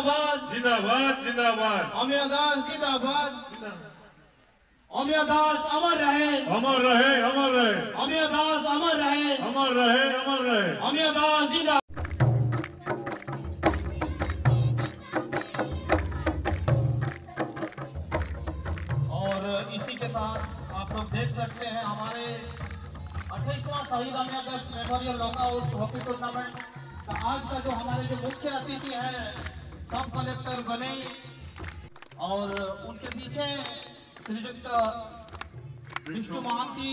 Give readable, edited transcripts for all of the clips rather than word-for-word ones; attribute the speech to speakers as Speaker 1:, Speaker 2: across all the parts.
Speaker 1: जिंदाबाद
Speaker 2: जिंदाबाद जिंदाबाद।
Speaker 1: अमिय दास जिंदाबाद। अमिय दास अमर रहे,
Speaker 2: अमर रहे, अमर रहे।
Speaker 1: अमिय दास अमर रहे,
Speaker 2: अमर रहे, अमर रहे।
Speaker 1: अमिय दास जिंदाबाद। और इसी के साथ आप लोग देख सकते हैं हमारे 28वां शहीद अमिय दास मेमोरियल नॉकआउट हॉकी टूर्नामेंट का आज का जो हमारे जो मुख्य अतिथि हैं सब कलेक्टर बने और उनके पीछे श्रीयुक्त विष्णु महांती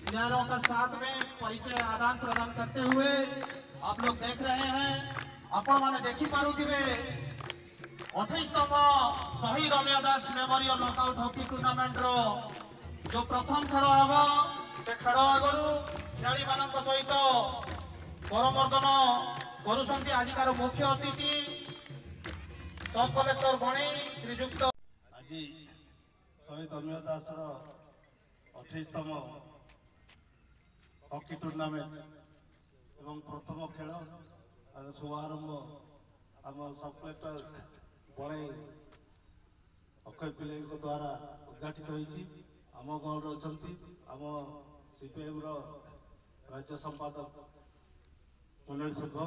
Speaker 1: प्लेयरों का साथ में परिचय आदान प्रदान करते हुए आप लोग देख रहे हैं। आपण माने देखी पारुथिबे 28तम शहीद अमिय दास मेमोरियल नॉकआउट हॉकी टूर्नामेंट रो जो प्रथम खेल होगा से खेल आगु खिलाड़ी मान सहित करमर्दन करुछंती आजिकार मुख्य अतिथि सब कलेक्टर बणी श्रीयुक्त
Speaker 3: आज शहीद अमिय दास 28तम हॉकी टूर्नामेंट एवं प्रथम खेल शुभारंभ आम सब कलेक्टर बड़े अक्षय पिल्ले द्वारा उद्घाटित होती आम गाँव आम सीपीएम राज्य संपादक मंडल सभ्य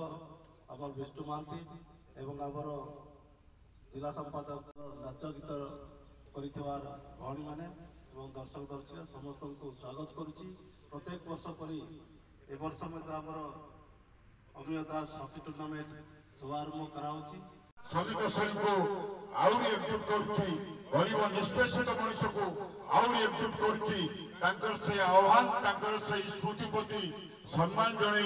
Speaker 3: आम विष्णु महांती एवं आमर जिला संपादक नाच गीत कर भौणी मैंने दर्शक दर्शिका समस्त को स्वागत करुच्ची। प्रत्येक वर्ष परी ए वर्ष आमर अमिय दास हॉकी टूर्नामेंट शुभारंभ कराऊँगी।
Speaker 4: श्रमिक श्रेणी को आउरी एकजुट करुच्ची, गरीब निष्पेषित मनुष्य को आउरी एकजुट करुच्ची। से आह्वान से स्मृति प्रति सम्मान जन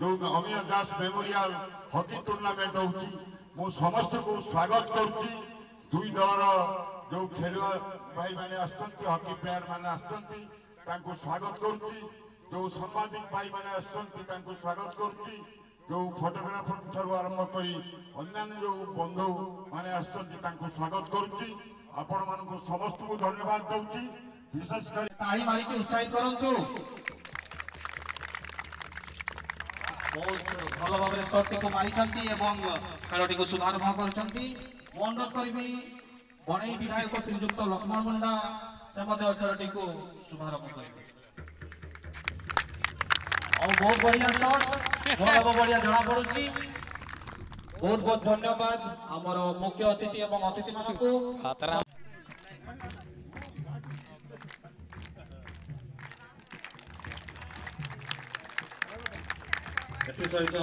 Speaker 4: जो अमिय दास मेमोरियल हॉकी टूर्नामेंट होची मु समस्त को स्वागत करुच्ची। दुई दलर जो खेलुआ भाई मैंने आसछंती हॉकी प्लेयर मैंने आसछंती तांको स्वागत करुच्ची। जो सांबादिक भाई मैंने आसछंती तांको स्वागत करुच्ची। जो फोटोग्राफर ठारू आरंभ करी अन्य जो बंधु माने आसछंती तांको स्वागत करुच्ची। आपण मानकु समस्त को धन्यवाद दउची। विशेष कर
Speaker 1: ताड़ी मारी के उत्साहित करंतु। बहुत भल भाव में शॉट को मारिछंती एवं खेलटी को शुभारंभ करछंती। मु अनुरोध करिबी बणई विधायक श्रीयुक्त लक्ष्मण मुंडा से मध्य खेलटी को शुभारंभ करिबे। और बहुत बढ़िया शॉट बहुत बढ़िया जना पड़ुची। बहुत बहुत धन्यवाद आमर मुख्य अतिथि एवं अतिथि मानकु। सहित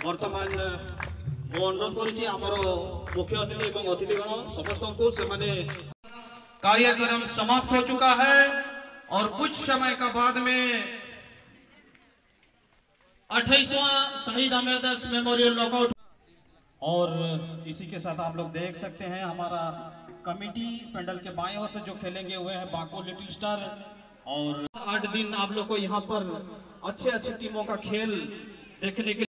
Speaker 1: वर्तमान मु अनुरोध करुच्ची आमर मुख्य अतिथि एवं अतिथिगण समस्त को से कार्यक्रम समाप्त हो चुका है और कुछ समय का बाद में 28वां शहीद अमिय दास मेमोरियल नॉकआउट। और इसी के साथ आप लोग देख सकते हैं हमारा कमेटी पेंडल के बाएं ओर से जो खेलेंगे हुए हैं बाको लिटिल स्टार। और 8 दिन आप लोग को यहाँ पर अच्छे टीमों का खेल देखने के